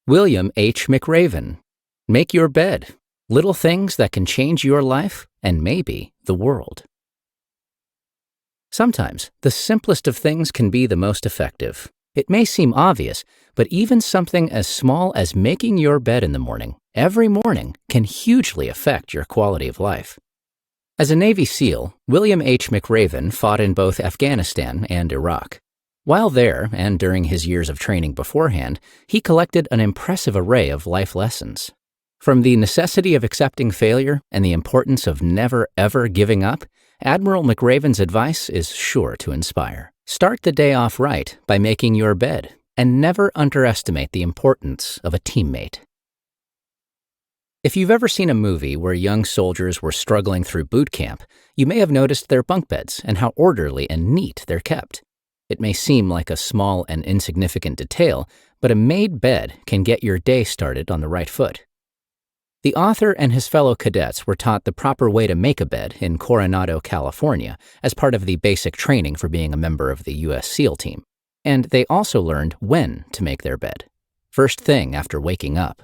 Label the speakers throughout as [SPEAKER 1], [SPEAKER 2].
[SPEAKER 1] William H. McRaven. Make your bed. Little things that can change your life and maybe the world. Sometimes the simplest of things can be the most effective. It may seem obvious, but even something as small as making your bed in the morning, every morning, can hugely affect your quality of life. As a Navy SEAL, William H. McRaven fought in both Afghanistan and Iraq. While there, and during his years of training beforehand, he collected an impressive array of life lessons. From the necessity of accepting failure and the importance of never ever giving up, Admiral McRaven's advice is sure to inspire. Start the day off right by making your bed, and never underestimate the importance of a teammate. If you've ever seen a movie where young soldiers were struggling through boot camp, you may have noticed their bunk beds and how orderly and neat they're kept. It may seem like a small and insignificant detail, but a made bed can get your day started on the right foot. The author and his fellow cadets were taught the proper way to make a bed in Coronado, California, as part of the basic training for being a member of the U.S. SEAL team. And they also learned when to make their bed, first thing after waking up.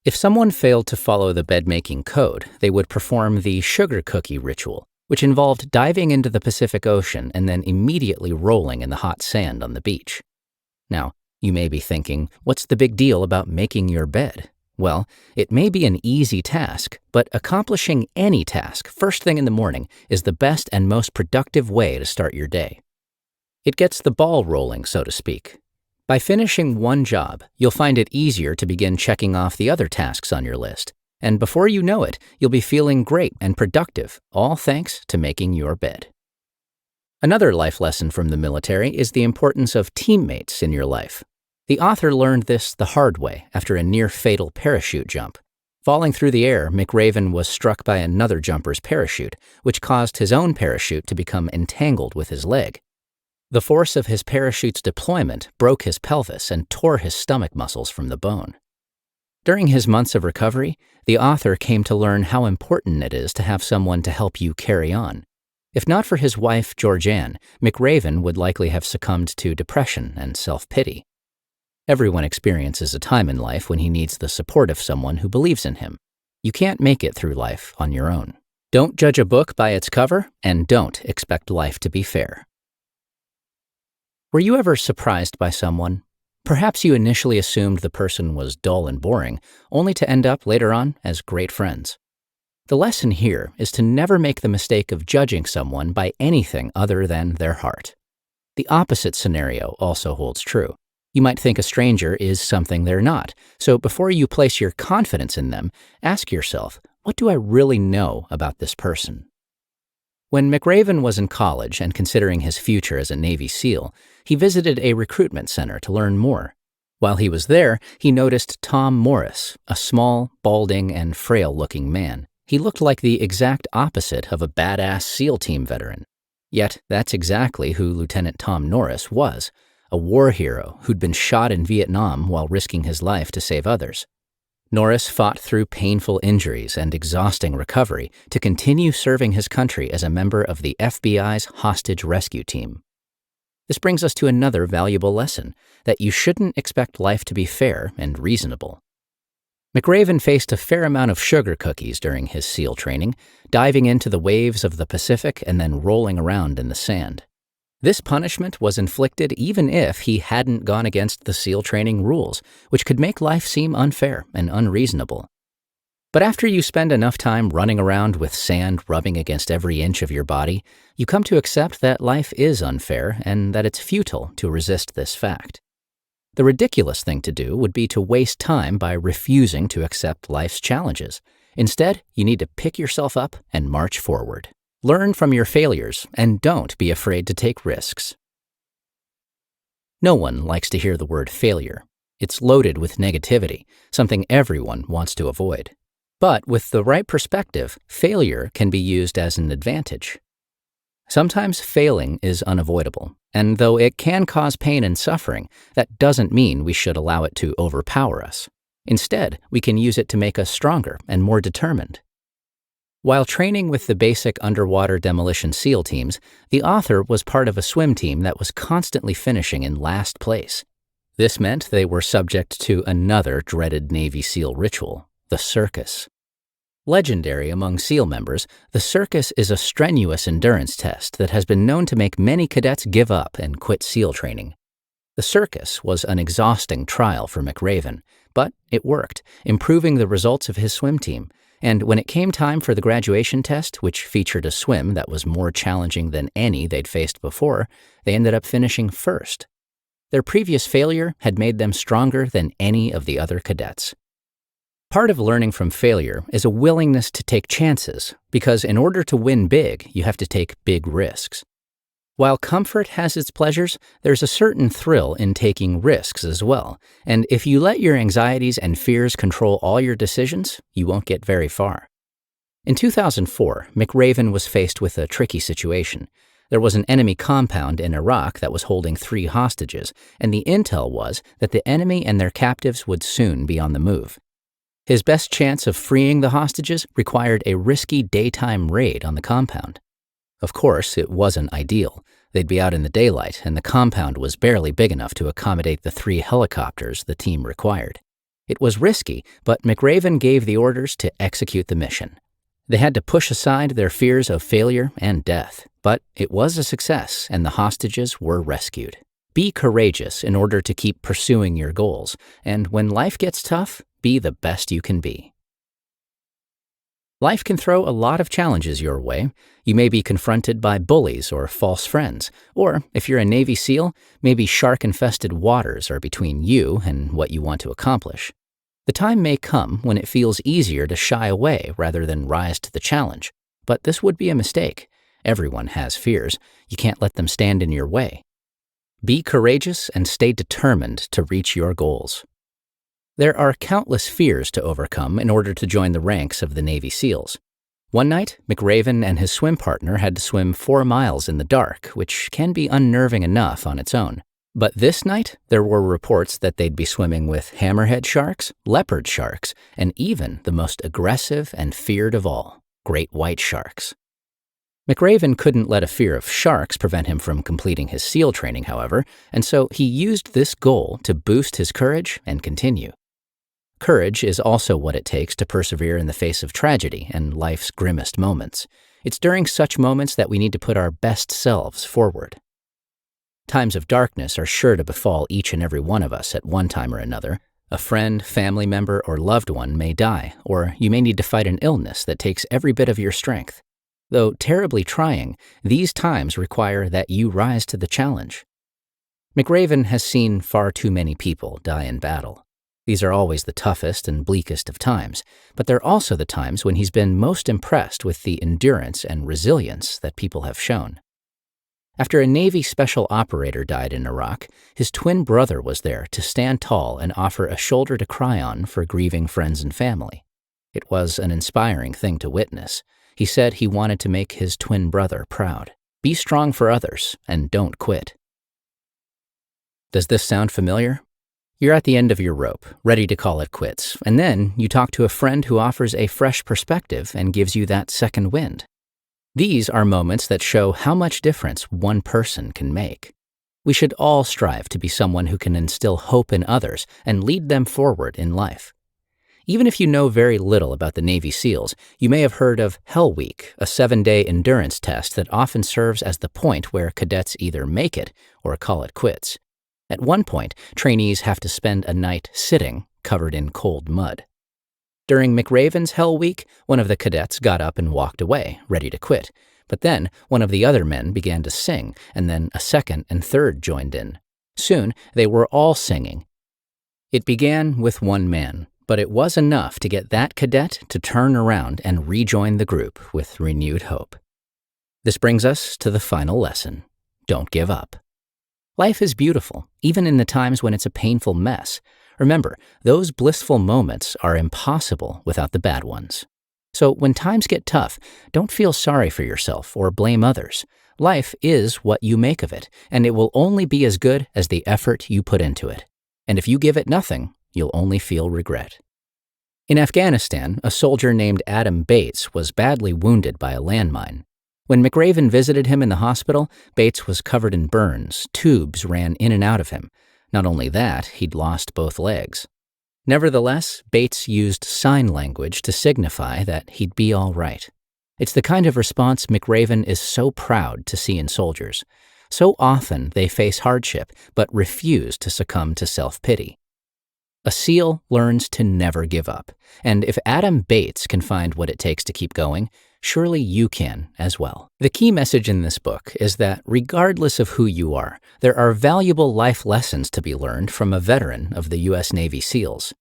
[SPEAKER 1] If someone failed to follow the bed-making code, they would perform the sugar cookie ritual, which involved diving into the Pacific Ocean and then immediately rolling in the hot sand on the beach. Now, you may be thinking, what's the big deal about making your bed? Well, it may be an easy task, but accomplishing any task first thing in the morning is the best and most productive way to start your day. It gets the ball rolling, so to speak. By finishing one job, you'll find it easier to begin checking off the other tasks on your list. And before you know it, you'll be feeling great and productive, all thanks to making your bed. Another life lesson from the military is the importance of teammates in your life. The author learned this the hard way after a near-fatal parachute jump. Falling through the air, McRaven was struck by another jumper's parachute, which caused his own parachute to become entangled with his leg. The force of his parachute's deployment broke his pelvis and tore his stomach muscles from the bone. During his months of recovery, the author came to learn how important it is to have someone to help you carry on. If not for his wife, Georgianne, McRaven would likely have succumbed to depression and self-pity. Everyone experiences a time in life when he needs the support of someone who believes in him. You can't make it through life on your own. Don't judge a book by its cover, and don't expect life to be fair. Were you ever surprised by someone? Perhaps you initially assumed the person was dull and boring, only to end up later on as great friends. The lesson here is to never make the mistake of judging someone by anything other than their heart. The opposite scenario also holds true. You might think a stranger is something they're not, so before you place your confidence in them, ask yourself, what do I really know about this person? When McRaven was in college and considering his future as a Navy SEAL, he visited a recruitment center to learn more. While he was there, he noticed Tom Morris, a small, balding, and frail-looking man. He looked like the exact opposite of a badass SEAL team veteran. Yet that's exactly who Lieutenant Tom Norris was, a war hero who'd been shot in Vietnam while risking his life to save others. Norris fought through painful injuries and exhausting recovery to continue serving his country as a member of the FBI's hostage rescue team. This brings us to another valuable lesson, that you shouldn't expect life to be fair and reasonable. McRaven faced a fair amount of sugar cookies during his SEAL training, diving into the waves of the Pacific and then rolling around in the sand. This punishment was inflicted even if he hadn't gone against the SEAL training rules, which could make life seem unfair and unreasonable. But after you spend enough time running around with sand rubbing against every inch of your body, you come to accept that life is unfair and that it's futile to resist this fact. The ridiculous thing to do would be to waste time by refusing to accept life's challenges. Instead, you need to pick yourself up and march forward. Learn from your failures, and don't be afraid to take risks. No one likes to hear the word failure. It's loaded with negativity, something everyone wants to avoid. But with the right perspective, failure can be used as an advantage. Sometimes failing is unavoidable, and though it can cause pain and suffering, that doesn't mean we should allow it to overpower us. Instead, we can use it to make us stronger and more determined. While training with the basic underwater demolition SEAL teams, the author was part of a swim team that was constantly finishing in last place. This meant they were subject to another dreaded Navy SEAL ritual, the circus. Legendary among SEAL members, the circus is a strenuous endurance test that has been known to make many cadets give up and quit SEAL training. The circus was an exhausting trial for McRaven, but it worked, improving the results of his swim team. And when it came time for the graduation test, which featured a swim that was more challenging than any they'd faced before, they ended up finishing first. Their previous failure had made them stronger than any of the other cadets. Part of learning from failure is a willingness to take chances, because in order to win big, you have to take big risks. While comfort has its pleasures, there's a certain thrill in taking risks as well, and if you let your anxieties and fears control all your decisions, you won't get very far. In 2004, McRaven was faced with a tricky situation. There was an enemy compound in Iraq that was holding 3 hostages, and the intel was that the enemy and their captives would soon be on the move. His best chance of freeing the hostages required a risky daytime raid on the compound. Of course, it wasn't ideal. They'd be out in the daylight, and the compound was barely big enough to accommodate the 3 helicopters the team required. It was risky, but McRaven gave the orders to execute the mission. They had to push aside their fears of failure and death, but it was a success, and the hostages were rescued. Be courageous in order to keep pursuing your goals, and when life gets tough, be the best you can be. Life can throw a lot of challenges your way. You may be confronted by bullies or false friends, or if you're a Navy SEAL, maybe shark-infested waters are between you and what you want to accomplish. The time may come when it feels easier to shy away rather than rise to the challenge, but this would be a mistake. Everyone has fears. You can't let them stand in your way. Be courageous and stay determined to reach your goals. There are countless fears to overcome in order to join the ranks of the Navy SEALs. One night, McRaven and his swim partner had to swim 4 miles in the dark, which can be unnerving enough on its own. But this night, there were reports that they'd be swimming with hammerhead sharks, leopard sharks, and even the most aggressive and feared of all, great white sharks. McRaven couldn't let a fear of sharks prevent him from completing his SEAL training, however, and so he used this goal to boost his courage and continue. Courage is also what it takes to persevere in the face of tragedy and life's grimmest moments. It's during such moments that we need to put our best selves forward. Times of darkness are sure to befall each and every one of us at one time or another. A friend, family member, or loved one may die, or you may need to fight an illness that takes every bit of your strength. Though terribly trying, these times require that you rise to the challenge. McRaven has seen far too many people die in battle. These are always the toughest and bleakest of times, but they're also the times when he's been most impressed with the endurance and resilience that people have shown. After a Navy special operator died in Iraq, his twin brother was there to stand tall and offer a shoulder to cry on for grieving friends and family. It was an inspiring thing to witness. He said he wanted to make his twin brother proud. Be strong for others and don't quit. Does this sound familiar? You're at the end of your rope, ready to call it quits, and then you talk to a friend who offers a fresh perspective and gives you that second wind. These are moments that show how much difference one person can make. We should all strive to be someone who can instill hope in others and lead them forward in life. Even if you know very little about the Navy SEALs, you may have heard of Hell Week, a 7-day endurance test that often serves as the point where cadets either make it or call it quits. At one point, trainees have to spend a night sitting, covered in cold mud. During McRaven's Hell Week, one of the cadets got up and walked away, ready to quit. But then, one of the other men began to sing, and then a second and third joined in. Soon, they were all singing. It began with one man, but it was enough to get that cadet to turn around and rejoin the group with renewed hope. This brings us to the final lesson. Don't give up. Life is beautiful, even in the times when it's a painful mess. Remember, those blissful moments are impossible without the bad ones. So when times get tough, don't feel sorry for yourself or blame others. Life is what you make of it, and it will only be as good as the effort you put into it. And if you give it nothing, you'll only feel regret. In Afghanistan, a soldier named Adam Bates was badly wounded by a landmine. When McRaven visited him in the hospital, Bates was covered in burns. Tubes ran in and out of him. Not only that, he'd lost both legs. Nevertheless, Bates used sign language to signify that he'd be all right. It's the kind of response McRaven is so proud to see in soldiers. So often they face hardship, but refuse to succumb to self-pity. A SEAL learns to never give up, and if Adam Bates can find what it takes to keep going, surely you can as well. The key message in this book is that regardless of who you are, there are valuable life lessons to be learned from a veteran of the U.S. Navy SEALs.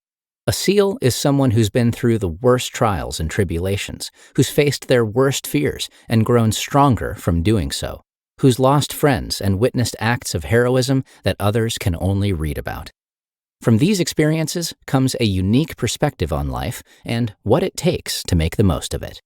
[SPEAKER 1] A SEAL is someone who's been through the worst trials and tribulations, who's faced their worst fears and grown stronger from doing so, who's lost friends and witnessed acts of heroism that others can only read about. From these experiences comes a unique perspective on life and what it takes to make the most of it.